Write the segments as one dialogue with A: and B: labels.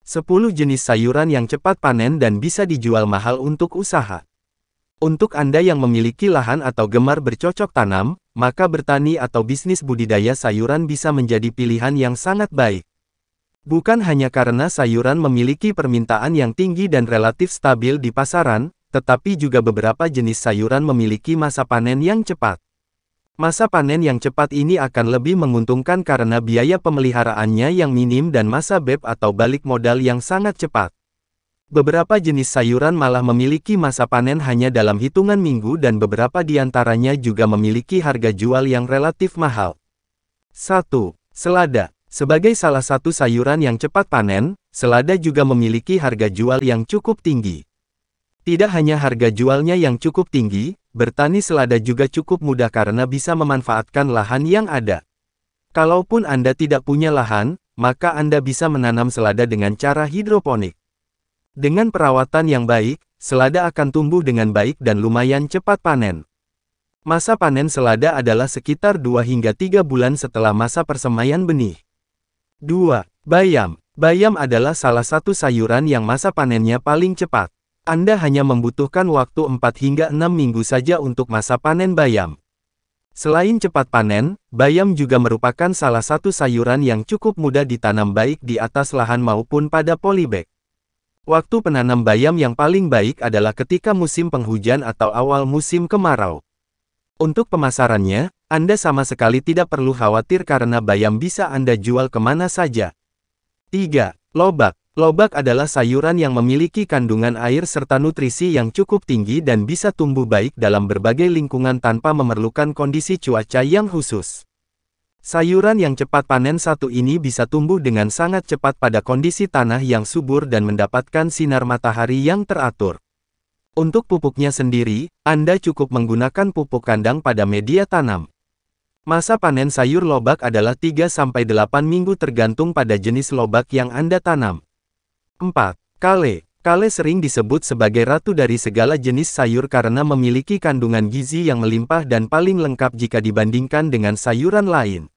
A: 10 jenis sayuran yang cepat panen dan bisa dijual mahal untuk usaha. Untuk Anda yang memiliki lahan atau gemar bercocok tanam, maka bertani atau bisnis budidaya sayuran bisa menjadi pilihan yang sangat baik. Bukan hanya karena sayuran memiliki permintaan yang tinggi dan relatif stabil di pasaran, tetapi juga beberapa jenis sayuran memiliki masa panen yang cepat. Masa panen yang cepat ini akan lebih menguntungkan karena biaya pemeliharaannya yang minim dan masa BEP atau balik modal yang sangat cepat. Beberapa jenis sayuran malah memiliki masa panen hanya dalam hitungan minggu dan beberapa di antaranya juga memiliki harga jual yang relatif mahal. 1. Selada. Sebagai salah satu sayuran yang cepat panen, selada juga memiliki harga jual yang cukup tinggi. Tidak hanya harga jualnya yang cukup tinggi, bertani selada juga cukup mudah karena bisa memanfaatkan lahan yang ada. Kalaupun Anda tidak punya lahan, maka Anda bisa menanam selada dengan cara hidroponik. Dengan perawatan yang baik, selada akan tumbuh dengan baik dan lumayan cepat panen. Masa panen selada adalah sekitar 2 hingga 3 bulan setelah masa persemaian benih. 2. Bayam. Bayam adalah salah satu sayuran yang masa panennya paling cepat. Anda hanya membutuhkan waktu 4 hingga 6 minggu saja untuk masa panen bayam. Selain cepat panen, bayam juga merupakan salah satu sayuran yang cukup mudah ditanam baik di atas lahan maupun pada polybag. Waktu penanam bayam yang paling baik adalah ketika musim penghujan atau awal musim kemarau. Untuk pemasarannya, Anda sama sekali tidak perlu khawatir karena bayam bisa Anda jual kemana saja. 3. Lobak. Lobak adalah sayuran yang memiliki kandungan air serta nutrisi yang cukup tinggi dan bisa tumbuh baik dalam berbagai lingkungan tanpa memerlukan kondisi cuaca yang khusus. Sayuran yang cepat panen satu ini bisa tumbuh dengan sangat cepat pada kondisi tanah yang subur dan mendapatkan sinar matahari yang teratur. Untuk pupuknya sendiri, Anda cukup menggunakan pupuk kandang pada media tanam. Masa panen sayur lobak adalah 3-8 minggu tergantung pada jenis lobak yang Anda tanam. 4. Kale. Kale sering disebut sebagai ratu dari segala jenis sayur karena memiliki kandungan gizi yang melimpah dan paling lengkap jika dibandingkan dengan sayuran lain.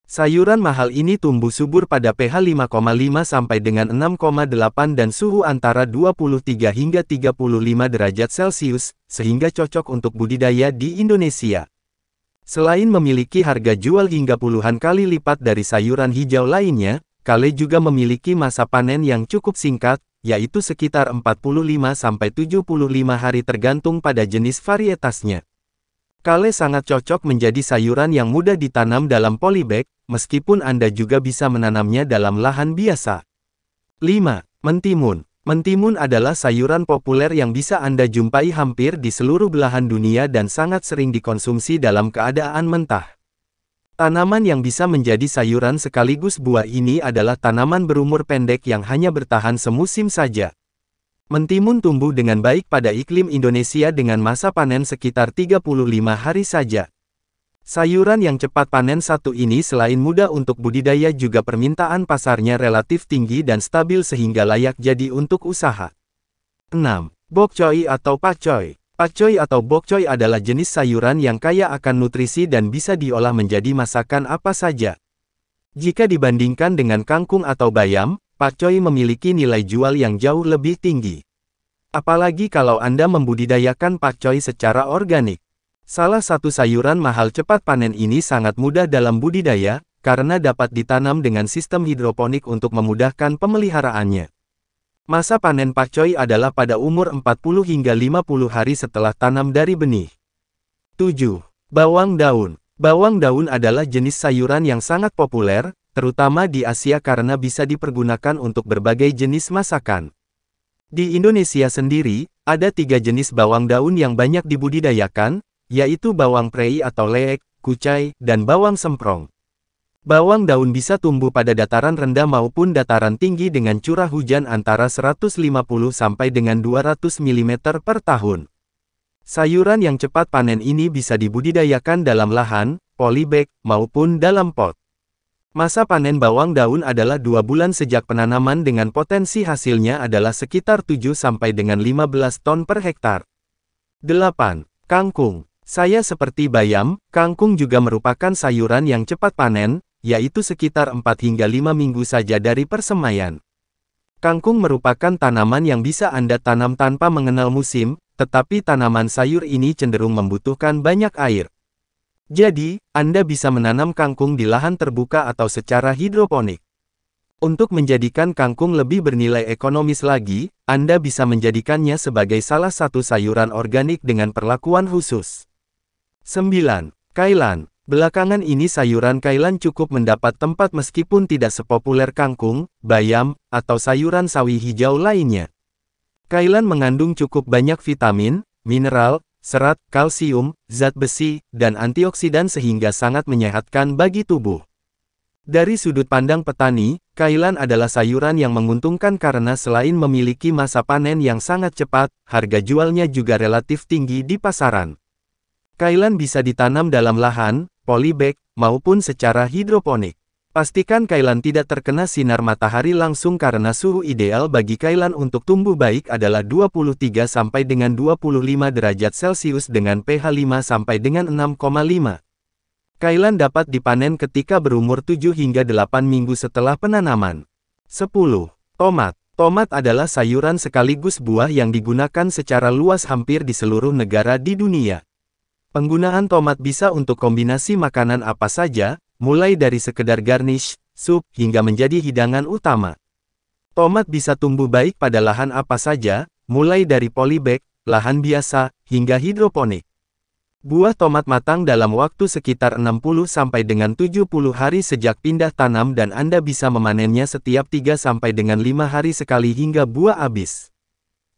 A: Sayuran mahal ini tumbuh subur pada pH 5,5 sampai dengan 6,8 dan suhu antara 23 hingga 35 derajat Celcius, sehingga cocok untuk budidaya di Indonesia. Selain memiliki harga jual hingga puluhan kali lipat dari sayuran hijau lainnya, kale juga memiliki masa panen yang cukup singkat, yaitu sekitar 45-75 hari tergantung pada jenis varietasnya. Kale sangat cocok menjadi sayuran yang mudah ditanam dalam polybag, meskipun Anda juga bisa menanamnya dalam lahan biasa. 5. Mentimun. Mentimun adalah sayuran populer yang bisa Anda jumpai hampir di seluruh belahan dunia dan sangat sering dikonsumsi dalam keadaan mentah. Tanaman yang bisa menjadi sayuran sekaligus buah ini adalah tanaman berumur pendek yang hanya bertahan semusim saja. Mentimun tumbuh dengan baik pada iklim Indonesia dengan masa panen sekitar 35 hari saja. Sayuran yang cepat panen satu ini selain mudah untuk budidaya juga permintaan pasarnya relatif tinggi dan stabil sehingga layak jadi untuk usaha. 6. Bok choy atau pakcoy. Pakcoy atau bok choy adalah jenis sayuran yang kaya akan nutrisi dan bisa diolah menjadi masakan apa saja. Jika dibandingkan dengan kangkung atau bayam, pakcoy memiliki nilai jual yang jauh lebih tinggi. Apalagi kalau Anda membudidayakan pakcoy secara organik. Salah satu sayuran mahal cepat panen ini sangat mudah dalam budidaya, karena dapat ditanam dengan sistem hidroponik untuk memudahkan pemeliharaannya. Masa panen pakcoy adalah pada umur 40 hingga 50 hari setelah tanam dari benih. 7. Bawang daun. Bawang daun adalah jenis sayuran yang sangat populer, terutama di Asia karena bisa dipergunakan untuk berbagai jenis masakan. Di Indonesia sendiri, ada 3 jenis bawang daun yang banyak dibudidayakan, yaitu bawang prei atau leek, kucai, dan bawang semprong. Bawang daun bisa tumbuh pada dataran rendah maupun dataran tinggi dengan curah hujan antara 150 sampai dengan 200 mm per tahun. Sayuran yang cepat panen ini bisa dibudidayakan dalam lahan, polybag, maupun dalam pot. Masa panen bawang daun adalah 2 bulan sejak penanaman dengan potensi hasilnya adalah sekitar 7 sampai dengan 15 ton per hektar. 8. Kangkung. Saya seperti bayam, kangkung juga merupakan sayuran yang cepat panen, yaitu sekitar 4 hingga 5 minggu saja dari persemaian. Kangkung merupakan tanaman yang bisa Anda tanam tanpa mengenal musim, tetapi tanaman sayur ini cenderung membutuhkan banyak air. Jadi, Anda bisa menanam kangkung di lahan terbuka atau secara hidroponik. Untuk menjadikan kangkung lebih bernilai ekonomis lagi, Anda bisa menjadikannya sebagai salah satu sayuran organik dengan perlakuan khusus. 9. Kailan. Belakangan ini sayuran kailan cukup mendapat tempat meskipun tidak sepopuler kangkung, bayam, atau sayuran sawi hijau lainnya. Kailan mengandung cukup banyak vitamin, mineral, serat, kalsium, zat besi, dan antioksidan sehingga sangat menyehatkan bagi tubuh. Dari sudut pandang petani, kailan adalah sayuran yang menguntungkan karena selain memiliki masa panen yang sangat cepat, harga jualnya juga relatif tinggi di pasaran. Kailan bisa ditanam dalam lahan, polybag, maupun secara hidroponik. Pastikan kailan tidak terkena sinar matahari langsung karena suhu ideal bagi kailan untuk tumbuh baik adalah 23 sampai dengan 25 derajat Celcius dengan pH 5 sampai dengan 6,5. Kailan dapat dipanen ketika berumur 7 hingga 8 minggu setelah penanaman. 10. Tomat. Tomat adalah sayuran sekaligus buah yang digunakan secara luas hampir di seluruh negara di dunia. Penggunaan tomat bisa untuk kombinasi makanan apa saja, mulai dari sekedar garnish, sup, hingga menjadi hidangan utama. Tomat bisa tumbuh baik pada lahan apa saja, mulai dari polybag, lahan biasa, hingga hidroponik. Buah tomat matang dalam waktu sekitar 60 sampai dengan 70 hari sejak pindah tanam dan Anda bisa memanennya setiap 3 sampai dengan 5 hari sekali hingga buah habis.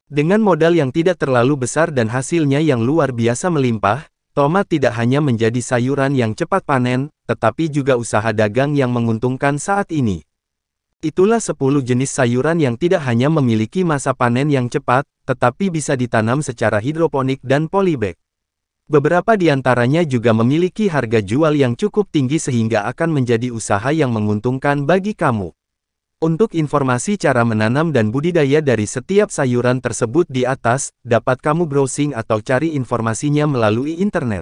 A: Dengan modal yang tidak terlalu besar dan hasilnya yang luar biasa melimpah, tomat tidak hanya menjadi sayuran yang cepat panen, tetapi juga usaha dagang yang menguntungkan saat ini. Itulah 10 jenis sayuran yang tidak hanya memiliki masa panen yang cepat, tetapi bisa ditanam secara hidroponik dan polybag. Beberapa di antaranya juga memiliki harga jual yang cukup tinggi sehingga akan menjadi usaha yang menguntungkan bagi kamu. Untuk informasi cara menanam dan budidaya dari setiap sayuran tersebut di atas, dapat kamu browsing atau cari informasinya melalui internet.